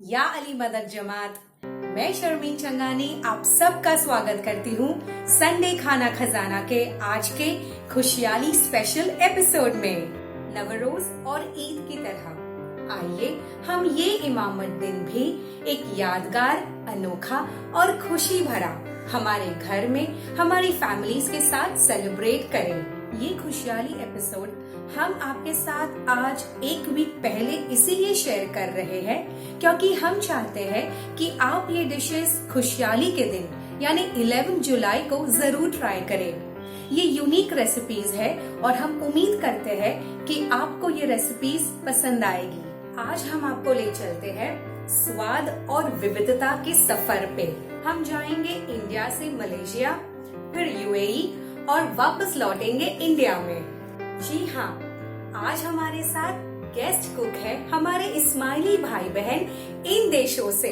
या अली मदद जमात। मैं शर्मीन चंगानी आप सबका स्वागत करती हूँ संडे खाना खजाना के आज के खुशहाली स्पेशल एपिसोड में। नवरोज और ईद की तरह आइए हम ये इमामत दिन भी एक यादगार, अनोखा और खुशी भरा हमारे घर में हमारी फैमिलीज के साथ सेलिब्रेट करें। ये खुशहाली एपिसोड हम आपके साथ आज एक वीक पहले इसीलिए शेयर कर रहे हैं क्योंकि हम चाहते हैं कि आप ये डिशेस खुशहाली के दिन यानी 11 जुलाई को जरूर ट्राई करें। ये यूनिक रेसिपीज है और हम उम्मीद करते हैं कि आपको ये रेसिपीज पसंद आएगी। आज हम आपको ले चलते हैं स्वाद और विविधता के सफर पे। हम जाएंगे इंडिया से मलेशिया, फिर यूएई और वापस लौटेंगे इंडिया में। जी हाँ, आज हमारे साथ गेस्ट कुक है हमारे इस्माइली भाई बहन इन देशों से।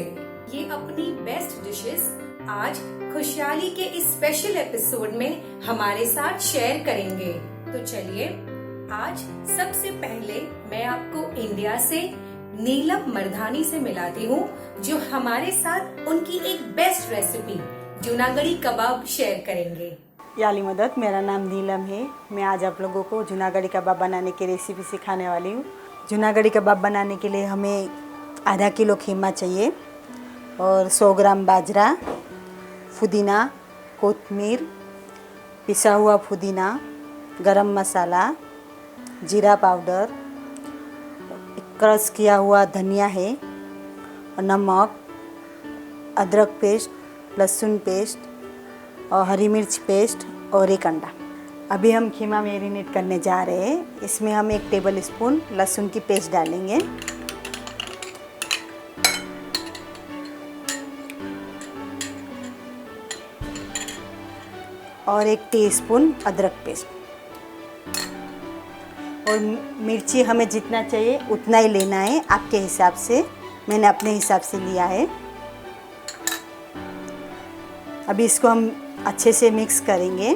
ये अपनी बेस्ट डिशेस आज खुशहाली के इस स्पेशल एपिसोड में हमारे साथ शेयर करेंगे। तो चलिए आज सबसे पहले मैं आपको इंडिया से नीलम मर्दानी से मिलाती हूँ जो हमारे साथ उनकी एक बेस्ट रेसिपी जूनागढ़ी कबाब शेयर करेंगे। याली मदद, मेरा नाम नीलम है। मैं आज आप लोगों को जूनागढ़ी कबाब बनाने की रेसिपी सिखाने वाली हूँ। जूनागढ़ी कबाब बनाने के लिए हमें आधा किलो कीमा चाहिए और 100 ग्राम बाजरा, पुदीना, कोतमीर, पिसा हुआ पुदीना, गरम मसाला, जीरा पाउडर, क्रश किया हुआ धनिया है, नमक, अदरक पेस्ट, लहसुन पेस्ट और हरी मिर्च पेस्ट और एक अंडा। अभी हम कीमा मैरिनेट करने जा रहे हैं। इसमें हम 1 टेबल स्पून लहसुन की पेस्ट डालेंगे और 1 टीस्पून अदरक पेस्ट। और मिर्ची हमें जितना चाहिए उतना ही लेना है आपके हिसाब से। मैंने अपने हिसाब से लिया है। अभी इसको हम अच्छे से मिक्स करेंगे।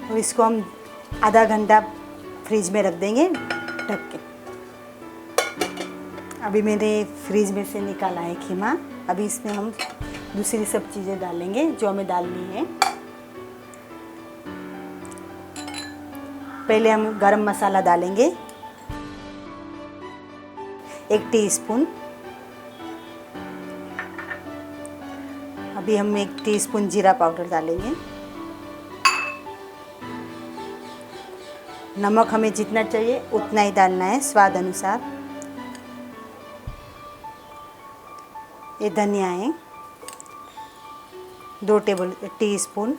और इसको हम आधा घंटा फ्रिज में रख देंगे ढक के। अभी मैंने फ्रिज में से निकाला है कीमा। अभी इसमें हम दूसरी सब चीज़ें डालेंगे जो हमें डालनी है। पहले हम गरम मसाला डालेंगे 1 टीस्पून। अभी हम 1 टीस्पून जीरा पाउडर डालेंगे। नमक हमें जितना चाहिए उतना ही डालना है स्वाद अनुसार। ये धनिया है 2 टीस्पून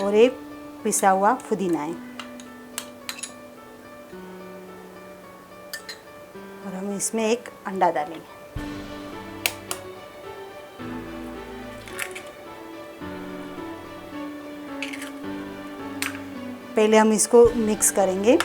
और एक पिसा हुआ पुदीना है। और हम इसमें 1 अंडा डालेंगे। पहले हम इसको मिक्स करेंगे।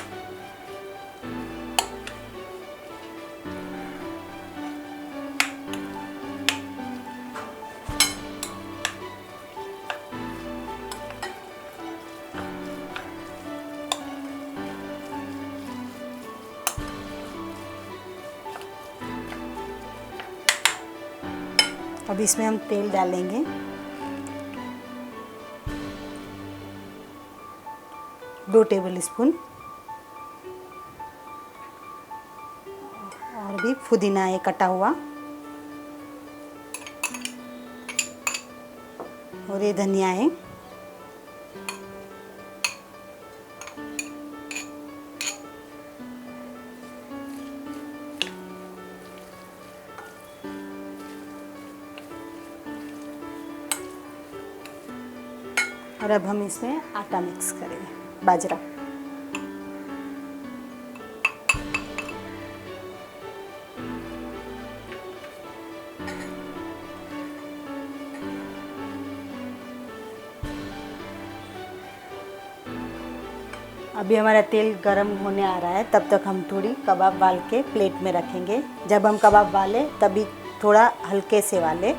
अब इसमें हम तेल डालेंगे। दो टेबल स्पून और भी पुदीना है कटा हुआ और ये धनिया है। और अब हम इसमें आटा मिक्स करेंगे, बाजरा। अभी हमारा तेल गरम होने आ रहा है, तब तक हम थोड़ी कबाब वाल के प्लेट में रखेंगे। जब हम कबाब वाले तभी थोड़ा हल्के से वाले।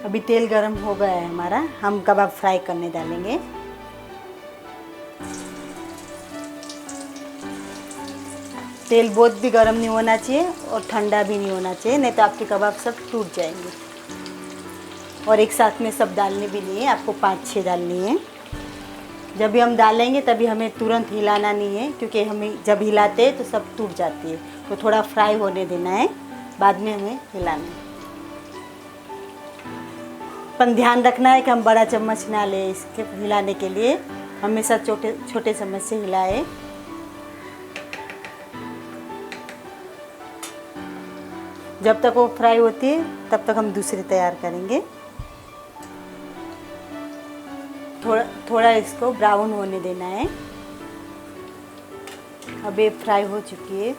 अभी तेल गरम हो गया है हमारा, हम कबाब फ्राई करने डालेंगे। तेल बहुत भी गरम नहीं होना चाहिए और ठंडा भी नहीं होना चाहिए, नहीं तो आपके कबाब सब टूट जाएंगे। और एक साथ में सब डालने भी नहीं है, आपको 5-6 डालनी है। जब भी हम डालेंगे तभी हमें तुरंत हिलाना नहीं है, क्योंकि हमें जब हिलाते हैं तो सब टूट जाती है। तो थोड़ा फ्राई होने देना है, बाद में हमें हिलाना है। पर ध्यान रखना है कि हम बड़ा चम्मच ना लें इसके हिलाने के लिए, हमेशा छोटे छोटे चम्मच से हिलाएं। जब तक वो फ्राई होती है तब तक हम दूसरी तैयार करेंगे। थोड़ा इसको ब्राउन होने देना है। अब ये फ्राई हो चुकी है।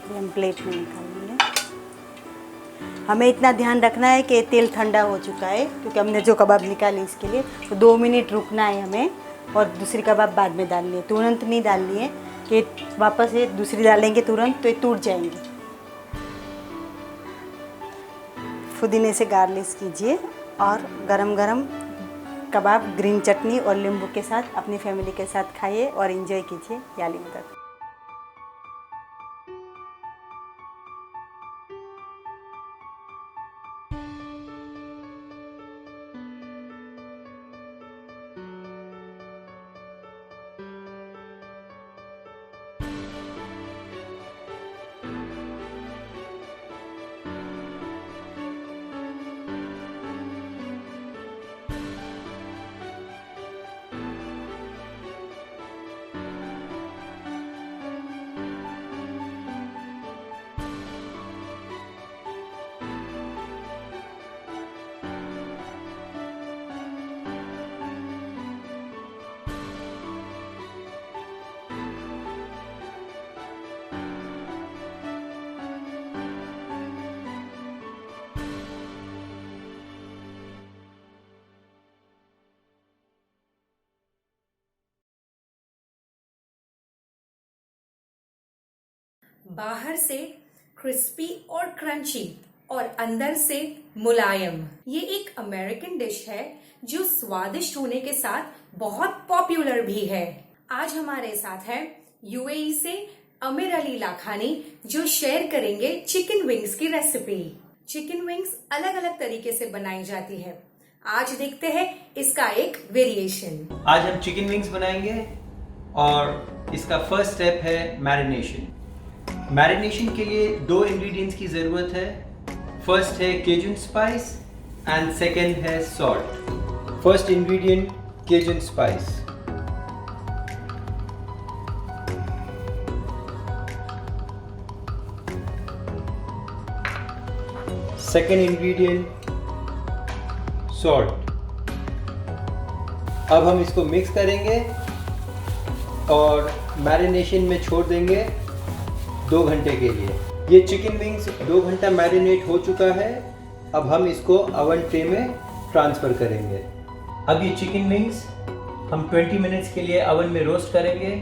हम प्लेट में निकालेंगे। हमें इतना ध्यान रखना है कि तेल ठंडा हो चुका है, क्योंकि हमने जो कबाब निकाली इसके लिए तो 2 मिनट रुकना है हमें, और दूसरी कबाब बाद में डालनी है। तुरंत नहीं डालनी है कि वापस ये दूसरी डालेंगे तुरंत तो ये टूट जाएंगे। पुदीने से गार्निश कीजिए और गरम गरम कबाब ग्रीन चटनी और नींबू के साथ अपनी फैमिली के साथ खाइए और एंजॉय कीजिए याली मदद। बाहर से क्रिस्पी और क्रंची और अंदर से मुलायम, ये एक अमेरिकन डिश है जो स्वादिष्ट होने के साथ बहुत पॉपुलर भी है। आज हमारे साथ है यूएई से अमीर अली लाखानी, जो शेयर करेंगे चिकन विंग्स की रेसिपी। चिकन विंग्स अलग अलग तरीके से बनाई जाती है। आज देखते हैं इसका एक वेरिएशन। आज हम चिकन विंग्स बनाएंगे और इसका फर्स्ट स्टेप है मैरिनेशन। मैरिनेशन के लिए 2 इंग्रेडिएंट्स की ज़रूरत है। फर्स्ट है केजन स्पाइस एंड सेकेंड है salt. First ingredient केजन spice. Second ingredient salt. अब हम इसको मिक्स करेंगे और मैरिनेशन में छोड़ देंगे 2 घंटे के लिए। ये चिकन विंग्स 2 घंटा मैरिनेट हो चुका है। अब हम इसको ओवन ट्रे में ट्रांसफ़र करेंगे। अब ये चिकन विंग्स हम 20 मिनट्स के लिए ओवन में रोस्ट करेंगे।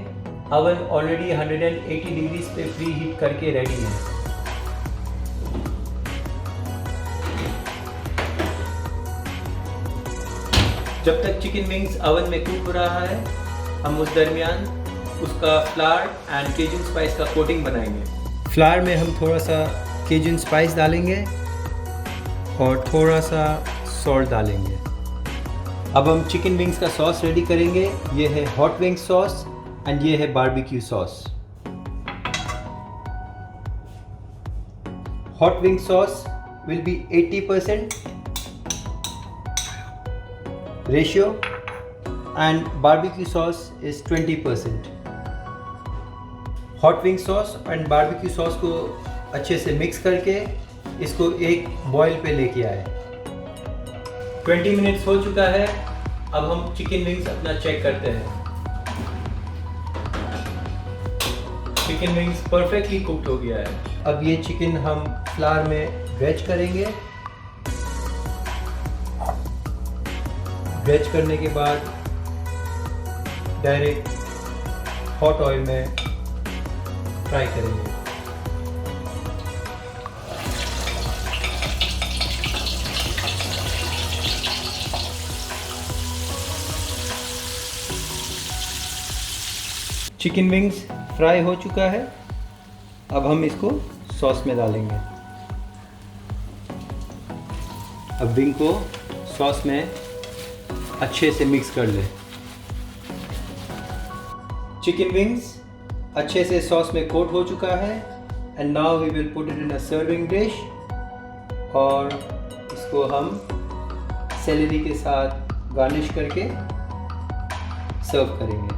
ओवन ऑलरेडी 180 डिग्रीज पे प्री हीट करके रेडी है। जब तक चिकन विंग्स ओवन में कुक हो रहा है, हम उस दरमियान उसका फ्लावर एंड केजन स्पाइस का कोटिंग बनाएंगे। फ्लावर में हम थोड़ा सा केजन स्पाइस डालेंगे और थोड़ा सा सॉल्ट डालेंगे। अब हम चिकन विंग्स का सॉस रेडी करेंगे। ये है हॉट विंग सॉस एंड ये है barbecue sauce. Hot wing sauce will be 80% ratio and barbecue sauce is 20%. Hot wing sauce and barbecue sauce को अच्छे से मिक्स करके इसको एक बॉईल पे लेके आए। 20 मिनट्स हो चुका है। अब हम चिकन विंग्स अपना चेक करते हैं। चिकन विंग्स परफेक्टली कुक्ड हो गया है। अब ये चिकन हम फ्लावर में वेज करेंगे। वेज करने के बाद डायरेक्ट हॉट ऑयल में फ्राई करेंगे। चिकन विंग्स फ्राई हो चुका है। अब हम इसको सॉस में डालेंगे। अब विंग को सॉस में अच्छे से मिक्स कर लें। चिकन विंग्स अच्छे से सॉस में कोट हो चुका है and now we will put it in a serving dish और इसको हम सेलेरी के साथ गार्निश करके सर्व करेंगे।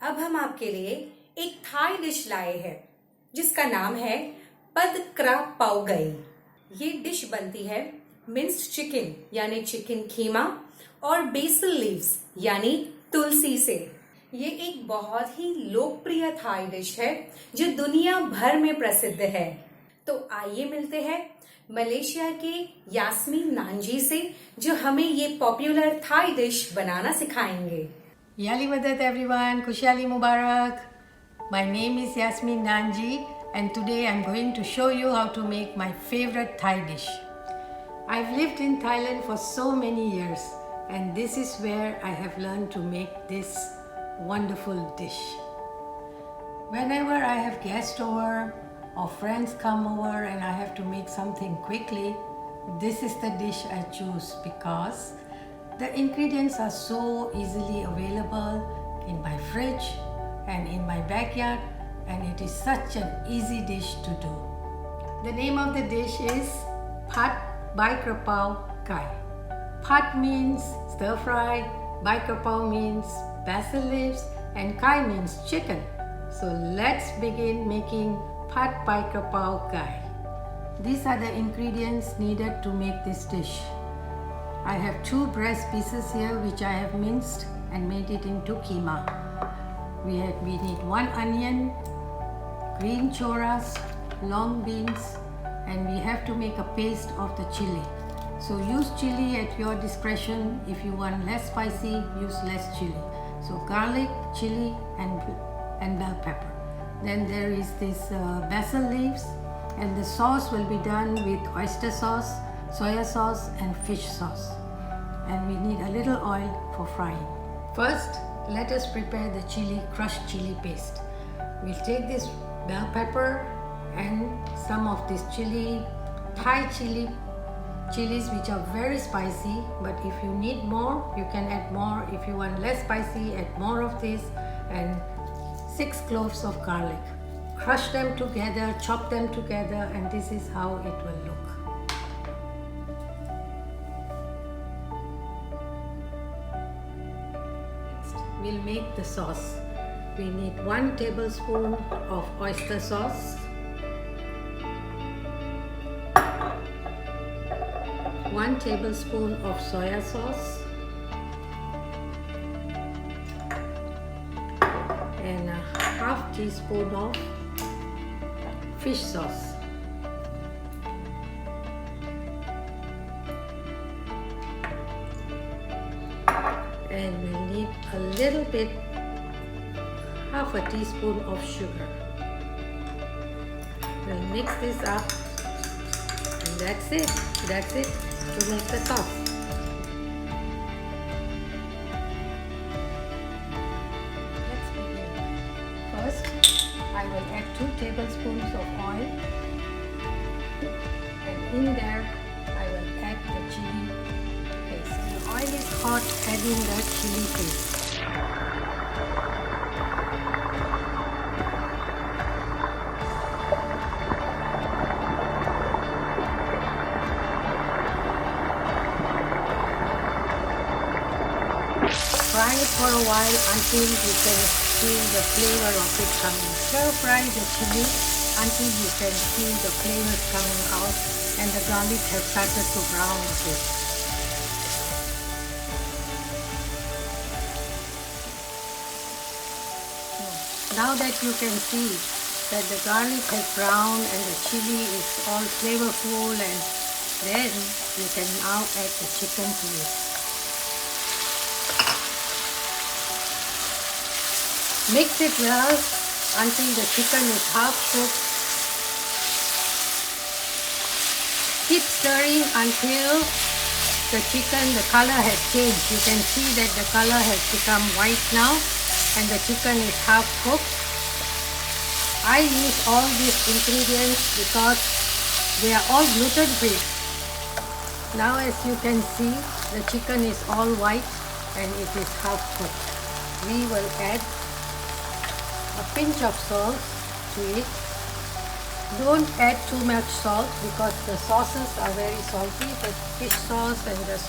अब हम आपके लिए एक थाई डिश लाए हैं जिसका नाम है पद क्रा पाव गई। ये डिश बनती है मिंस्ड चिकन यानी चिकन खीमा और बेसिल लीव्स यानी तुलसी से। ये एक बहुत ही लोकप्रिय थाई डिश है जो दुनिया भर में प्रसिद्ध है। तो आइए मिलते हैं मलेशिया के यास्मीन नांजी से जो हमें ये पॉपुलर थाई डिश बनाना सिखाएंगे। Yali Madat everyone, Kushali Mubarak. My name is Yasmin Nanji and today I'm going to show you how to make my favorite Thai dish. I've lived in Thailand for so many years and this is where I have learned to make this wonderful dish. Whenever I have guests over or friends come over and I have to make something quickly, this is the dish I choose because the ingredients are so easily available in my fridge and in my backyard and it is such an easy dish to do. The name of the dish is Pad Bai Krapao Kai. Pad means stir fry, Bai Krapao means basil leaves and Kai means chicken. So let's begin making Pad Bai Krapao Kai. These are the ingredients needed to make this dish. I have 2 breast pieces here which I have minced and made it into keema. We need 1 onion, green choras, long beans and we have to make a paste of the chili. So use chili at your discretion. If you want less spicy, use less chili. So garlic, chili and bell pepper. Then there is this basil leaves and the sauce will be done with oyster sauce, soya sauce and fish sauce. And we need a little oil for frying. First, let us prepare the crushed chili paste. We'll take this bell pepper and some of this Thai chilies which are very spicy, but if you need more, you can add more. If you want less spicy, add more of this, and 6 cloves of garlic. Crush them together, chop them together, and this is how it will look. Next, we'll make the sauce. We need 1 tablespoon of oyster sauce, 1 tablespoon of soya sauce, and a half teaspoon of fish sauce. And we'll need a little bit, half a teaspoon of sugar. We'll mix this up and that's it to make the sauce. Let's begin. First, I will add 2 tablespoons of oil and in there I will add the chili paste. The oil is hot, add in the chili paste. Fry it for a while until you can feel the flavor of it coming. Stir fry the chili until you can feel the flavors coming out and the garlic has started to brown a bit. Now that you can see that the garlic has browned and the chili is all flavorful, and then you can now add the chicken to it. Mix it well until the chicken is half cooked. Keep stirring until the chicken, the color has changed. You can see that the color has become white now and the chicken is half cooked. I use all these ingredients because they are all gluten free. Now as you can see, the chicken is all white and it is half cooked. We will add a pinch of salt to it. Don't add too much salt because the sauces are very salty. The fish sauce and the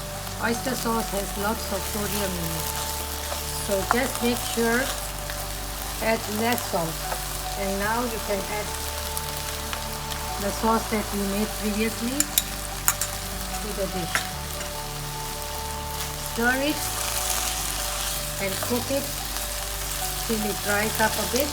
oyster sauce has lots of sodium in it. So just make sure add less salt. And now you can add the sauce that we made previously to the dish. Stir it and cook it till it dries up a bit.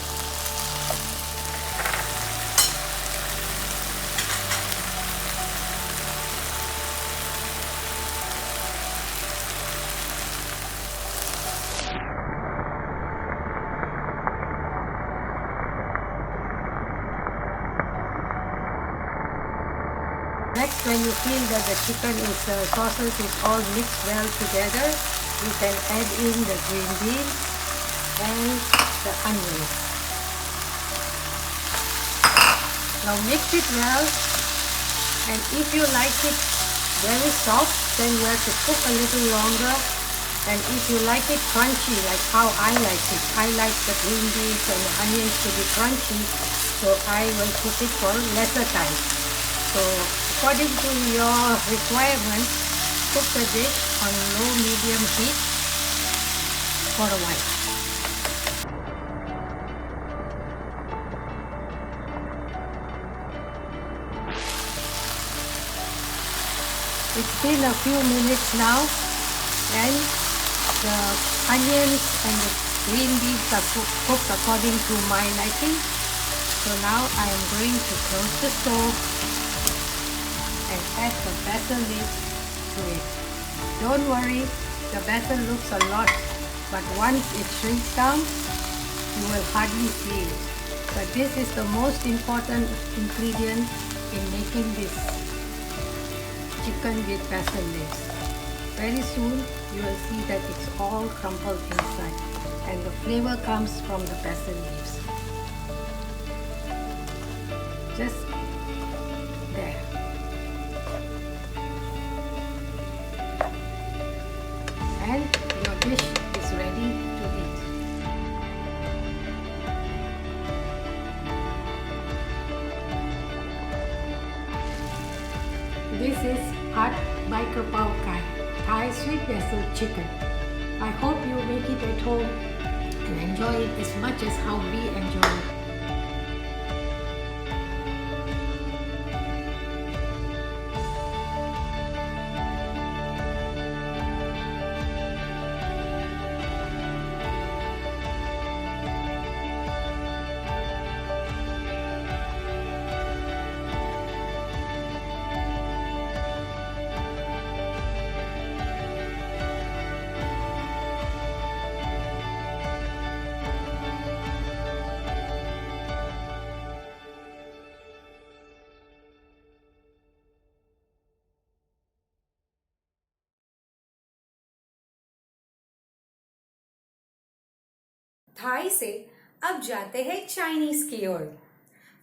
Next, when you feel that the chicken sauces is all mixed well together, you can add in the green beans and the onions. Now mix it well, and if you like it very soft, then you have to cook a little longer, and if you like it crunchy like how I like it, I like the green beans and the onions to be crunchy, so I will cook it for lesser time. So according to your requirements, cook the dish on low medium heat for a while. It's been a few minutes now and the onions and the green beans are cooked according to my liking. So now I am going to close the stove and add the basil leaves to it. Don't worry, the basil looks a lot, but once it shrinks down, you will hardly see it. But this is the most important ingredient in making this chicken with basil leaves. Very soon, you will see that it's all crumpled inside, and the flavor comes from the basil leaves. Just there. And your dish is ready to eat. This is Hot by Krapao Kai, Thai sweet basil chicken. I hope you make it at home and enjoy it as much as how we enjoy it. थाई से अब जाते हैं Chinese की ओर।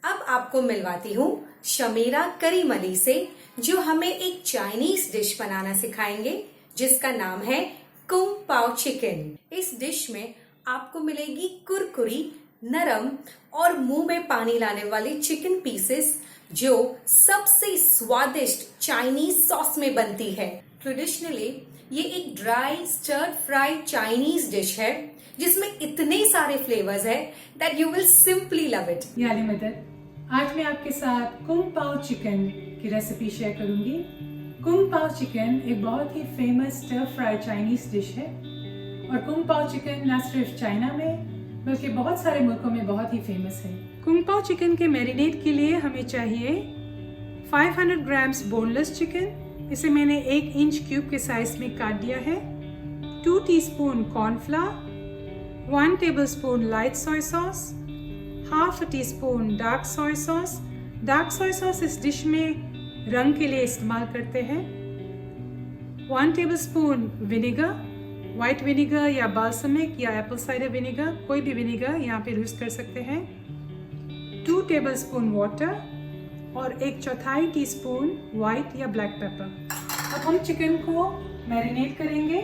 अब आपको मिलवाती हूँ शमीरा करीमली से, जो हमें एक चाइनीज डिश बनाना सिखाएंगे जिसका नाम है कुंग पाओ चिकन। इस डिश में आपको मिलेगी कुरकुरी, नरम और मुंह में पानी लाने वाली चिकन पीसेस, जो सबसे स्वादिष्ट चाइनीज सॉस में बनती है। ट्रेडिशनली ये एक dry stir fry Chinese dish है जिसमें इतने सारे फ्लेवर्स है that you will simply love it. याली मदद, आज मैं आपके साथ कुंग पाओ चिकन की रेसिपी शेयर करूंगी। कुंग पाओ चिकन एक बहुत ही famous stir fry Chinese dish है और कुंग पाओ चिकन न सिर्फ चाइना में बल्कि बहुत सारे मुल्कों में बहुत ही फेमस है। कुंग पाओ चिकन के मैरिनेट के लिए हमें चाहिए 500 ग्राम्स बोनलेस चिकन, इसे मैंने 1 इंच क्यूब के साइज में काट दिया है। 2 teaspoon cornflour, 1 tablespoon light soy sauce, half a teaspoon dark soy sauce. Dark soy sauce इस डिश में रंग के लिए इस्तेमाल करते हैं। 1 टेबलस्पून विनेगर, वाइट विनेगर या बाल्समिक या एप्पल साइडर विनेगर, कोई भी विनेगर यहाँ पे यूज कर सकते हैं। 2 टेबलस्पून वाटर और 1/4 टीस्पून व्हाइट या ब्लैक पेपर। अब हम चिकन को मैरिनेट करेंगे।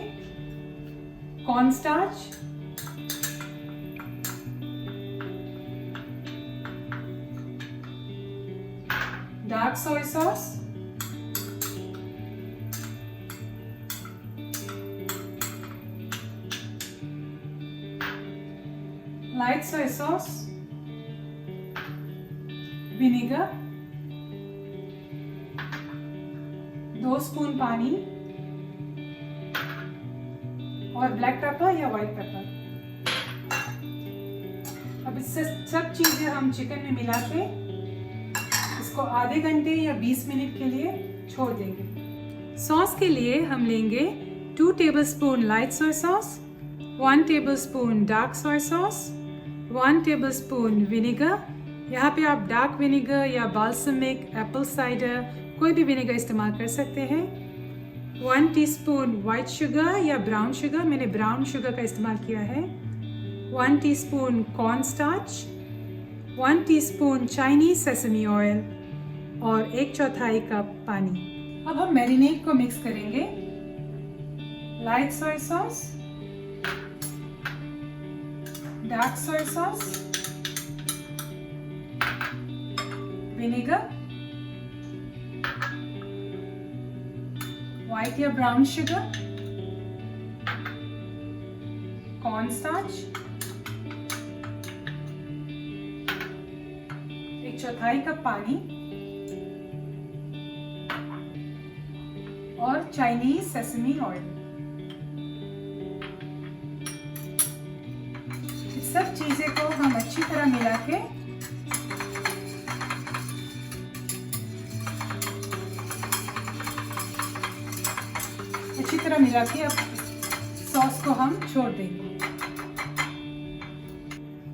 Corn starch, dark soy sauce, light soy sauce, vinegar, 2 spoon पानी और ब्लैक पेपर या व्हाइट पेपर। अब इससे सब चीजें हम चिकन में मिला के इसको आधे घंटे या 20 मिनट के लिए छोड़ देंगे। सॉस के लिए हम लेंगे 2 tablespoon light soy sauce, 1 tablespoon dark soy sauce, 1 tablespoon vinegar. यहाँ पे आप डार्क विनेगर या बाल्समिक, एप्पल साइडर, कोई भी विनेगर इस्तेमाल कर सकते हैं। 1 टीस्पून वाइट शुगर या ब्राउन शुगर, मैंने ब्राउन शुगर का इस्तेमाल किया है। 1 teaspoon corn starch, 1 teaspoon Chinese sesame oil और 1/4 कप पानी। अब हम मैरिनेट को मिक्स करेंगे। Light soy sauce, dark soy sauce, vinegar, white या brown sugar, corn starch, 1/4 cup पानी और चाइनीज सेसमी ऑयल। इस सब चीजें को हम अच्छी तरह मिला के अब सॉस को हम छोड़ देंगे।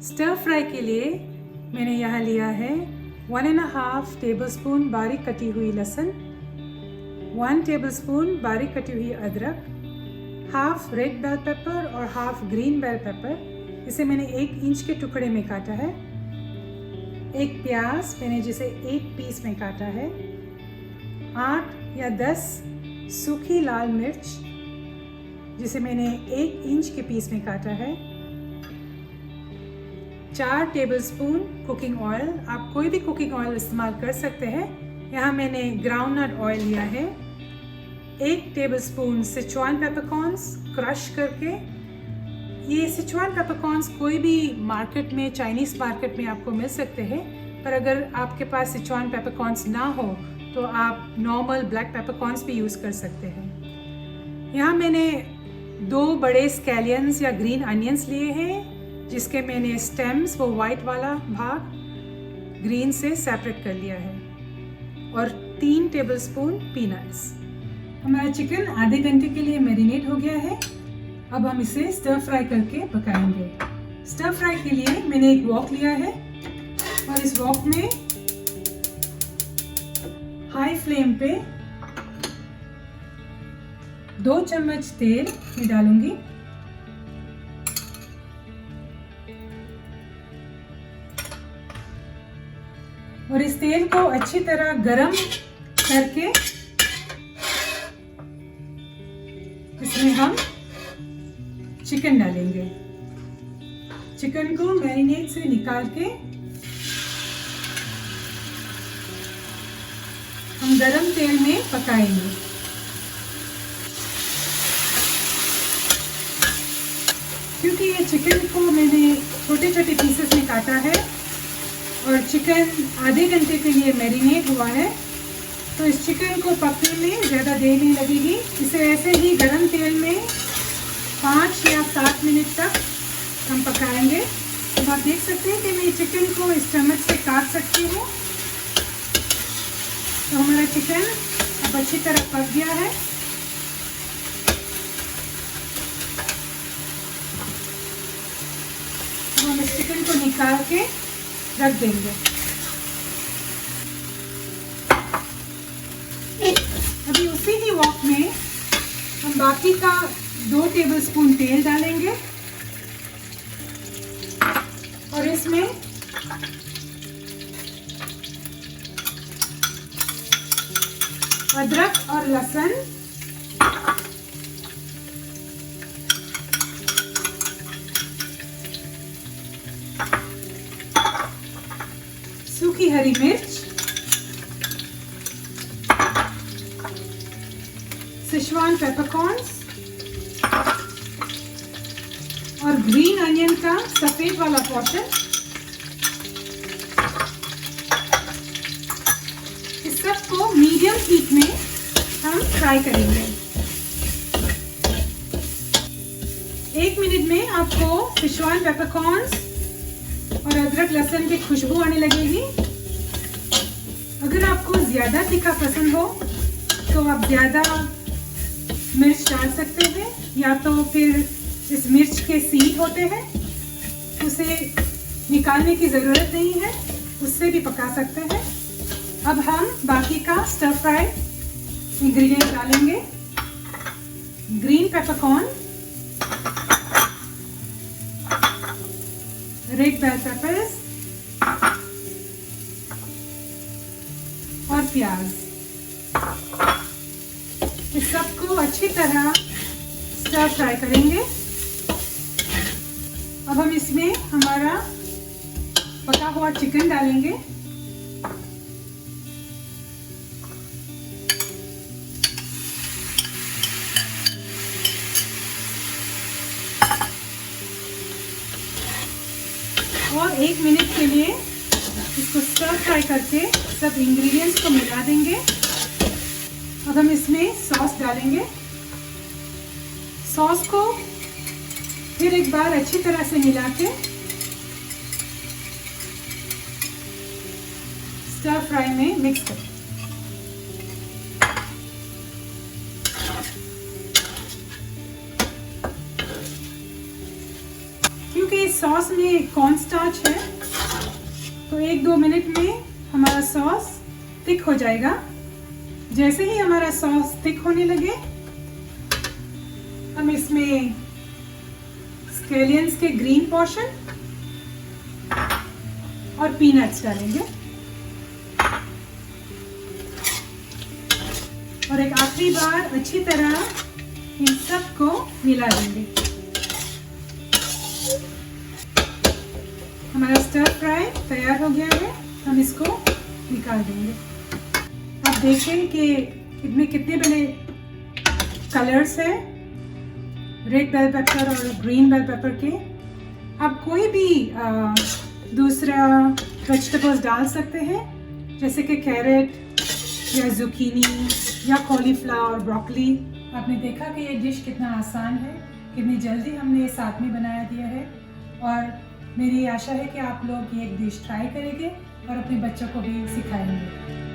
स्टर फ्राई के लिए मैंने यहाँ लिया है 1.5 टेबलस्पून बारीक कटी हुई लहसुन, 1 टेबलस्पून बारीक कटी हुई अदरक, हाफ रेड बेल पेपर और हाफ ग्रीन बेल पेपर, इसे मैंने 1 इंच के टुकड़े में काटा है। 1 प्याज मैंने जिसे 1 पीस में काटा है। 8 या 10 सूखी लाल मिर्च जिसे मैंने 1 इंच के पीस में काटा है। 4 टेबलस्पून कुकिंग ऑयल, आप कोई भी कुकिंग ऑयल इस्तेमाल कर सकते हैं। यहाँ मैंने ग्राउंडनट ऑयल लिया है। 1 टेबलस्पून सिचुआन पेपरकॉर्न्स क्रश करके। ये सिचुआन पेपरकॉर्न्स कोई भी मार्केट में, चाइनीज़ मार्केट में आपको मिल सकते हैं, पर अगर आपके पास सिचुआन पेपरकॉर्न्स ना हो तो आप नॉर्मल ब्लैक पेपरकॉर्न्स भी यूज़ कर सकते हैं। यहाँ मैंने 2 बड़े स्कैलियंस या ग्रीन अनियंस लिए हैं, जिसके मैंने स्टेम्स, वो वाइट वाला भाग ग्रीन से सेपरेट कर लिया है, और 3 टेबलस्पून पीनट्स। हमारा चिकन आधे घंटे के लिए मैरिनेट हो गया है। अब हम इसे स्टर फ्राई करके पकाएंगे। स्टर फ्राई के लिए मैंने एक वॉक लिया है और इस वॉक में हाई फ्लेम पे 2 चम्मच तेल में डालूंगी। और इस तेल को अच्छी तरह गरम करके इसमें हम चिकन डालेंगे। चिकन को मैरिनेट से निकाल के हम गरम तेल में पकाएंगे। क्योंकि ये चिकन को मैंने छोटे छोटे पीसेस में काटा है और चिकन आधे घंटे के लिए मैरिनेट हुआ है, तो इस चिकन को पकने में ज़्यादा देर नहीं लगेगी। इसे ऐसे ही गरम तेल में 5 या 7 मिनट तक हम पकाएंगे। तो आप देख सकते हैं कि मैं चिकन को इस चम्मच से काट सकती हूँ। तो हमारा चिकन अब अच्छी तरह पक गया है। तो हम इस चिकन को निकाल के रख देंगे। अभी उसी ही वॉक में हम बाकी का 2 टेबलस्पून तेल डालेंगे और इसमें अदरक और लहसुन, सूखी हरी मिर्च, सिचुआन पेपरकॉर्न्स और ग्रीन अनियन का सफेद वाला पोर्शन। इस सब को मीडियम हीट में हम फ्राई करेंगे। 1 मिनट में आपको सिचुआन पेपरकॉर्न्स और अदरक लहसुन की खुशबू आने लगेगी। अगर आपको ज़्यादा तीखा पसंद हो तो आप ज़्यादा मिर्च डाल सकते हैं, या तो फिर इस मिर्च के सीड होते हैं उसे निकालने की ज़रूरत नहीं है, उससे भी पका सकते हैं। अब हम बाकी का स्टर फ्राई इंग्रेडिएंट डालेंगे। Green peppercorn, red bell peppers और प्याज। इस सबको अच्छी तरह स्टर फ्राई करेंगे। अब हम इसमें हमारा पका हुआ चिकन डालेंगे। और 1 मिनट के लिए इसको स्टर फ्राई करके सब इंग्रेडिएंट्स को मिला देंगे। अब हम इसमें सॉस डालेंगे। सॉस को फिर एक बार अच्छी तरह से मिला के स्टर फ्राई में मिक्स करें। क्योंकि इस सॉस में कॉर्न स्टार्च है तो 1-2 मिनट में हमारा सॉस थिक हो जाएगा। जैसे ही हमारा सॉस थिक होने लगे हम इसमें स्केलियंस के ग्रीन पोर्शन और पीनट्स डालेंगे और एक आखिरी बार अच्छी तरह इन सब को मिला देंगे। हमारा स्टर फ्राई तैयार हो गया है, हम इसको निकाल देंगे। आप देखें कि इसमें कितने बड़े कलर्स हैं, रेड बेल पेपर और ग्रीन बेल पेपर के। आप कोई भी दूसरा वेजिटेबल्स डाल सकते हैं, जैसे कि कैरेट या जुकीनी या कॉलीफ्लावर, ब्रोकली। आपने देखा कि ये डिश कितना आसान है, कितनी जल्दी हमने साथ में बनाया दिया है। और मेरी आशा है कि आप लोग ये डिश ट्राई करेंगे और अपने बच्चों को भी सिखाएंगे।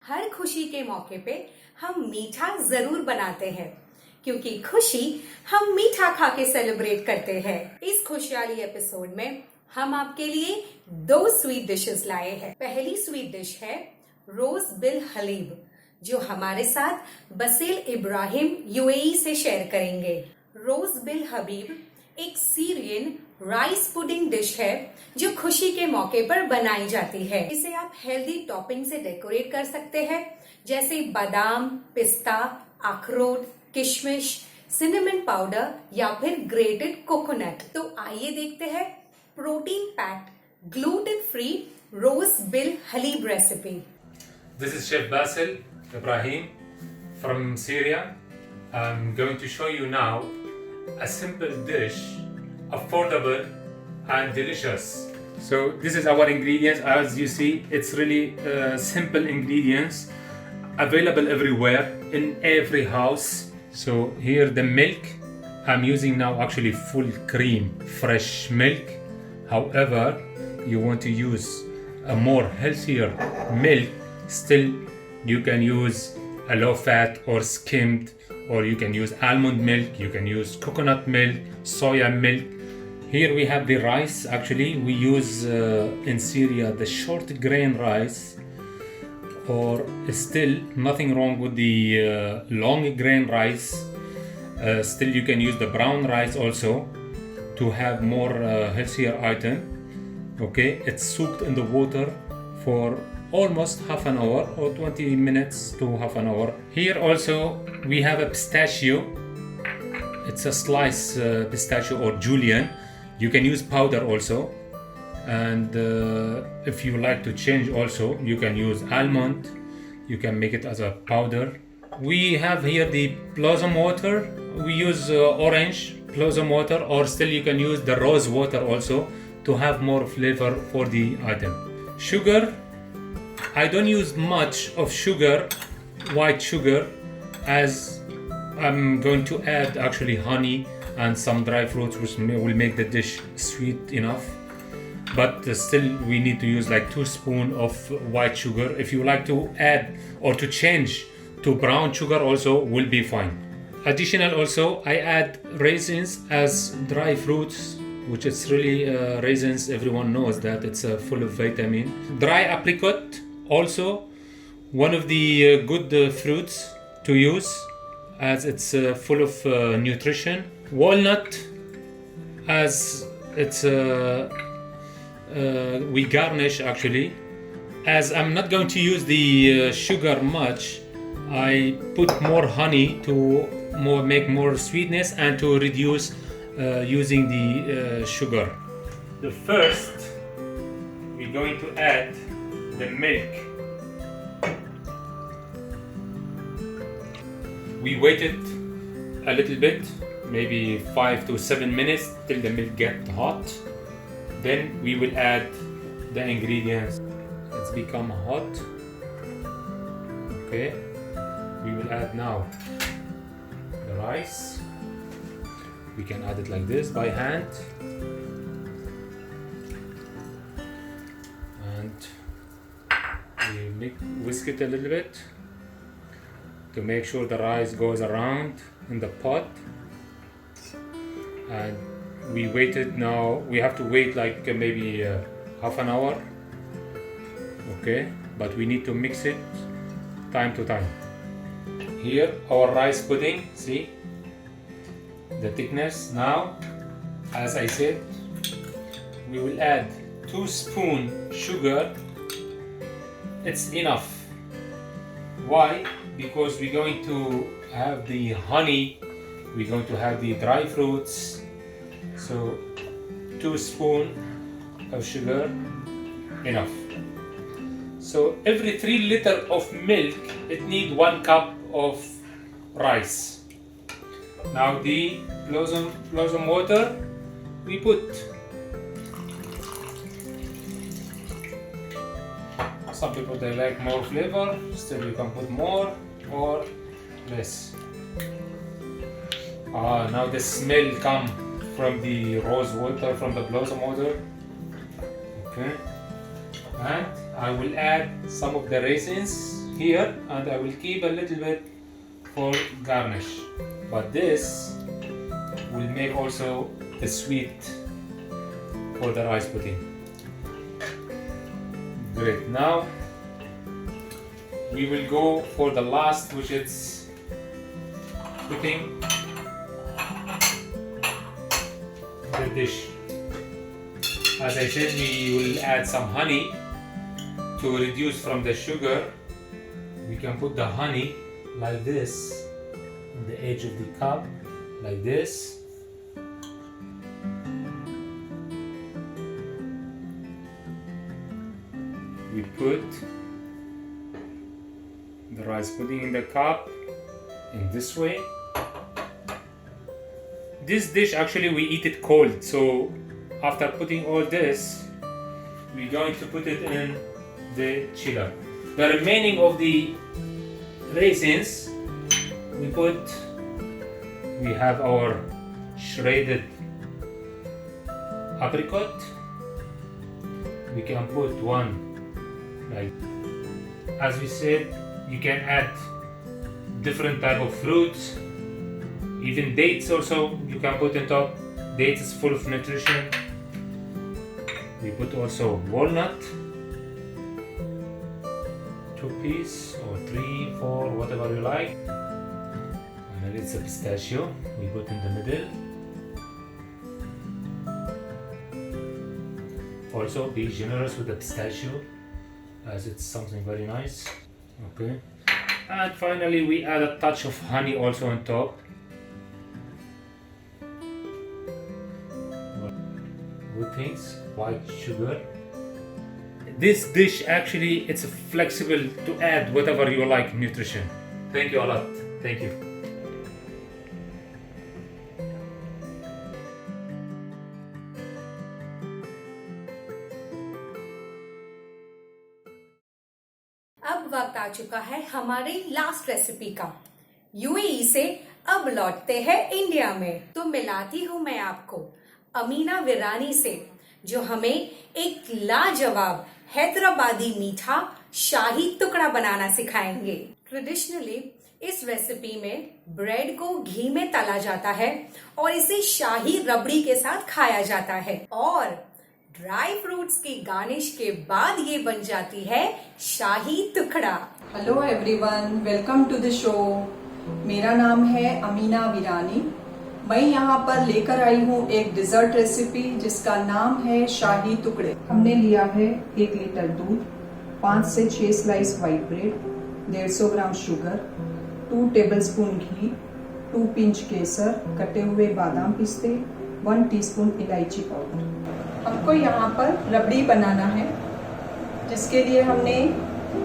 हर खुशी के मौके पे हम मीठा जरूर बनाते हैं, क्योंकि खुशी हम मीठा खा के सेलिब्रेट करते हैं। इस खुशहाली एपिसोड में हम आपके लिए 2 स्वीट डिशेस लाए हैं। पहली स्वीट डिश है रोज बिल हलीब, जो हमारे साथ बसील इब्राहिम यूएई से शेयर करेंगे। रोज बिल हलीब एक सीरियन राइस पुडिंग डिश है जो खुशी के मौके पर बनाई जाती है। इसे आप हेल्दी टॉपिंग से डेकोरेट कर सकते हैं, जैसे बादाम, पिस्ता, अखरोट, किशमिश, सिनेमन पाउडर या फिर ग्रेटेड कोकोनट। तो आइए देखते हैं प्रोटीन पैक्ड ग्लूटेन फ्री रोज बिल हलीब recipe. This is Chef Basil Ibrahim from Syria. I'm going to show you now a simple dish, affordable and delicious. So this is our ingredients. As you see, it's really simple ingredients available everywhere in every house. So here the milk, I'm using now actually full cream fresh milk. However, you want to use a more healthier milk, still you can use a low fat or skimmed, or you can use almond milk, you can use coconut milk, soya milk. Here we have the rice. Actually we use in Syria the short grain rice, or still nothing wrong with the long grain rice. Still you can use the brown rice also to have more healthier item. Okay, it's soaked in the water for almost half an hour or 20 minutes to half an hour. Here also we have a pistachio. It's a sliced pistachio or julienne. You can use powder also, and if you like to change also, you can use almond. You can make it as a powder. We have here the blossom water. We use orange blossom water, or still you can use the rose water also to have more flavor for the item. Sugar, I don't use much of sugar, white sugar, as I'm going to add actually honey and some dry fruits, which will make the dish sweet enough. But still we need to use like 2 spoons of white sugar. If you like to add or to change to brown sugar also will be fine. Additional also, I add raisins as dry fruits, which is really raisins, everyone knows that it's full of vitamin. Dry apricot also one of the good fruits to use, as it's full of nutrition. Walnut, as it's we garnish actually. As I'm not going to use the sugar much, I put more honey to make more sweetness and to reduce using the sugar. The first, we're going to add the milk. We waited a little bit, maybe 5 to 7 minutes till the milk gets hot. Then we will add the ingredients. It's become hot. Okay, we will add now the rice. We can add it like this by hand, and we whisk it a little bit to make sure the rice goes around in the pot. And we waited. Now we have to wait like maybe half an hour. Okay, but we need to mix it time to time. Here our rice pudding, see the thickness. Now, as I said, we will add 2 spoons sugar. It's enough. Why? Because we're going to have the honey, we're going to have the dry fruits. So 2 spoons of sugar, enough. So every 3 liters of milk, it needs 1 cup of rice. Now the blossom water, we put. Some people they like more flavor, still you can put more or less. Now the smell come from the rose water, from the blossom water. Okay, and I will add some of the raisins. here, and I will keep a little bit for garnish. But this will make also the sweet for the rice pudding. Great. Now we will go for the last, which is putting the dish. As I said, we will add some honey to reduce from the sugar. We can put the honey like this on the edge of the cup, like this. We put the rice pudding in the cup in this way. This dish actually we eat it cold, so after putting all this, we're going to put it in the chiller. The remaining of the raisins, we have our shredded apricot. We can put one, like as we said, you can add different type of fruits, even dates also you can put on top. Dates is full of nutrition. We put also walnut, 2 pieces or 3, 4, whatever you like. And then it's a pistachio we put in the middle. Also be generous with the pistachio, as it's something very nice. Okay. And finally we add a touch of honey also on top. Good things, white sugar. This dish actually it's flexible to add whatever you like nutrition. Thank you a lot. Thank you. अब वक्त आ चुका है हमारी last recipe का। UAE से अब लौटते हैं इंडिया में, तो मिलाती हूँ मैं आपको अमीना विरानी से, जो हमें एक लाजवाब हैदराबादी मीठा शाही टुकड़ा बनाना सिखाएंगे। ट्रेडिशनली इस रेसिपी में ब्रेड को घी में तला जाता है और इसे शाही रबड़ी के साथ खाया जाता है, और ड्राई फ्रूट्स की गार्निश के बाद ये बन जाती है shahi tukda. Hello everyone, welcome to the show. मेरा नाम है अमीना विरानी। मैं यहाँ पर लेकर आई हूँ एक डिजर्ट रेसिपी जिसका नाम है शाही टुकड़े। हमने लिया है 1 लीटर दूध, 5 से 6 slice white bread, 150 gram sugar, 2 tablespoon घी, 2 पिंच केसर, कटे हुए बादाम पिस्ते, 1 टीस्पून इलायची पाउडर। हमको यहाँ पर रबड़ी बनाना है, जिसके लिए हमने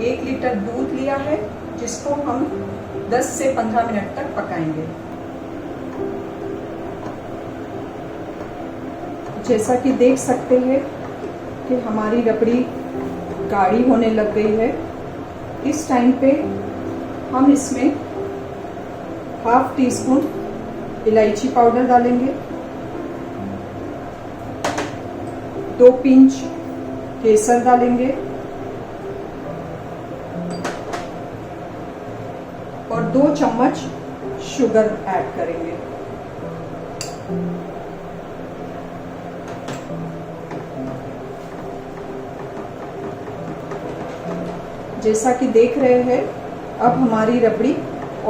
1 लीटर दूध लिया है, जिसको हम 10 से 15 मिनट तक पकाएंगे। जैसा कि देख सकते हैं कि हमारी रबड़ी गाढ़ी होने लग गई है। इस टाइम पे हम इसमें 1/2 टीस्पून इलायची पाउडर डालेंगे, 2 पिंच केसर डालेंगे और 2 चम्मच शुगर ऐड करेंगे। जैसा कि देख रहे हैं, अब हमारी रबड़ी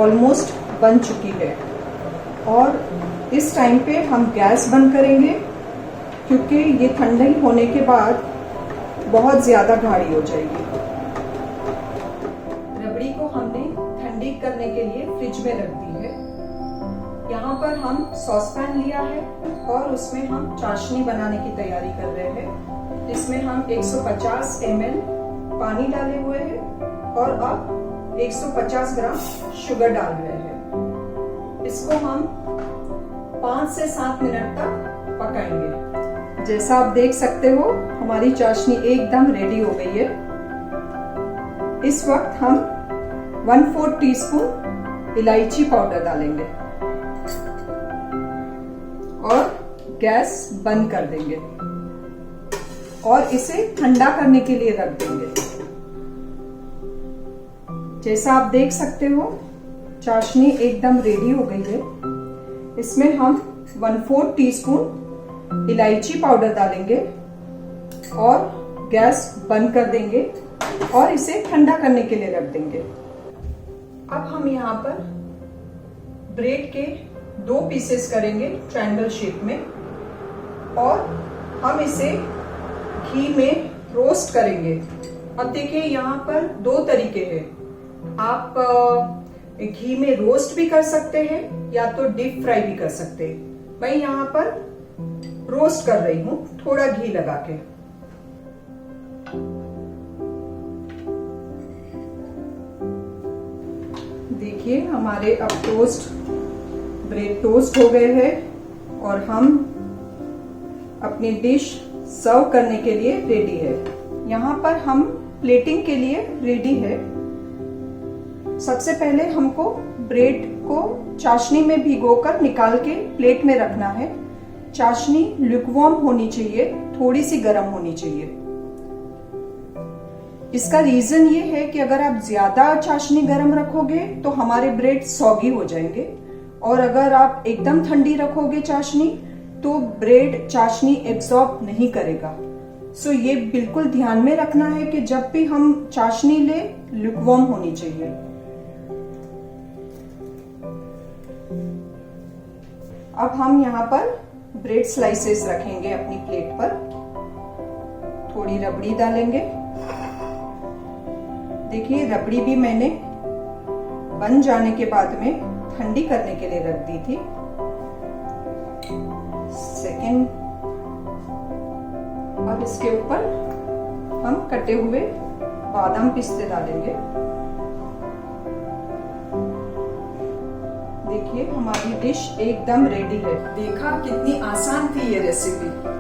ऑलमोस्ट बन चुकी है और इस टाइम पे हम गैस बंद करेंगे, क्योंकि ये ठंडी होने के बाद बहुत ज़्यादा गाढ़ी हो जाएगी। रबड़ी को हमने ठंडी करने के लिए फ्रिज में रख दी है। यहाँ पर हम सॉसपैन लिया है और उसमें हम चाशनी बनाने की तैयारी कर रहे हैं। इसमें हम 150 ml पानी डाले हुए हैं और अब 150 ग्राम शुगर डाल रहे हैं। इसको हम 5 से 7 मिनट तक पकाएंगे। जैसा आप देख सकते हो, हमारी चाशनी एकदम रेडी हो गई है। इस वक्त हम 1/4 टीस्पून इलायची पाउडर डालेंगे और गैस बंद कर देंगे और इसे ठंडा करने के लिए रख देंगे। जैसा आप देख सकते हो चाशनी एकदम रेडी हो गई है। इसमें हम 1/4 टीस्पून इलायची पाउडर डालेंगे और गैस बंद कर देंगे और इसे ठंडा करने के लिए रख देंगे। अब हम यहाँ पर ब्रेड के 2 पीसेस करेंगे ट्रायंगल शेप में और हम इसे घी में रोस्ट करेंगे। अब देखिए यहाँ पर 2 तरीके हैं, आप घी में रोस्ट भी कर सकते हैं या तो डीप फ्राई भी कर सकते हैं। मैं यहाँ पर रोस्ट कर रही हूँ थोड़ा घी लगा के। देखिए हमारे अब ब्रेड टोस्ट हो गए हैं और हम अपनी डिश सर्व करने के लिए रेडी है। यहाँ पर हम प्लेटिंग के लिए रेडी है। सबसे पहले हमको ब्रेड को चाशनी में भिगोकर निकाल के प्लेट में रखना है। चाशनी लुकवार्म होनी चाहिए, थोड़ी सी गर्म होनी चाहिए। इसका रीजन ये है कि अगर आप ज्यादा चाशनी गर्म रखोगे तो हमारे ब्रेड सॉगी हो जाएंगे और अगर आप एकदम ठंडी रखोगे चाशनी तो ब्रेड चाशनी एब्सॉर्ब नहीं करेगा। सो ये बिल्कुल ध्यान में रखना है कि जब भी हम चाशनी ले लुकवार्म होनी चाहिए। अब हम यहाँ पर ब्रेड स्लाइसेस रखेंगे अपनी प्लेट पर, थोड़ी रबड़ी डालेंगे। देखिए रबड़ी भी मैंने बन जाने के बाद में ठंडी करने के लिए रख दी थी। सेकेंड, अब इसके ऊपर हम कटे हुए बादाम पिस्ते डालेंगे। देखिए हमारी डिश एकदम रेडी है। देखा कितनी आसान थी ये रेसिपी।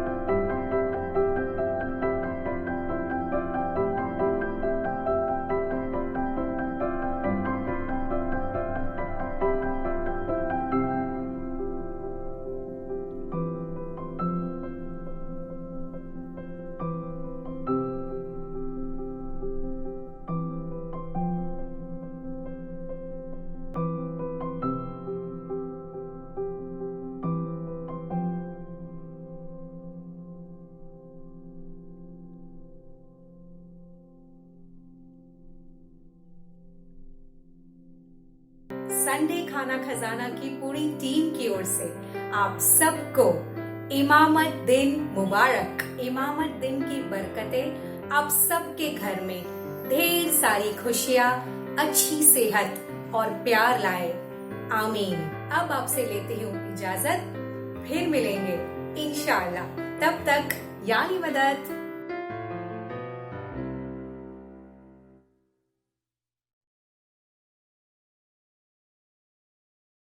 संडे खाना खजाना की पूरी टीम की ओर से आप सबको इमामत दिन मुबारक। इमामत दिन की बरकतें आप सबके घर में ढेर सारी खुशियाँ, अच्छी सेहत और प्यार लाए, आमीन। अब आपसे लेती हूँ इजाजत, फिर मिलेंगे इंशाअल्लाह। तब तक यानी मदद।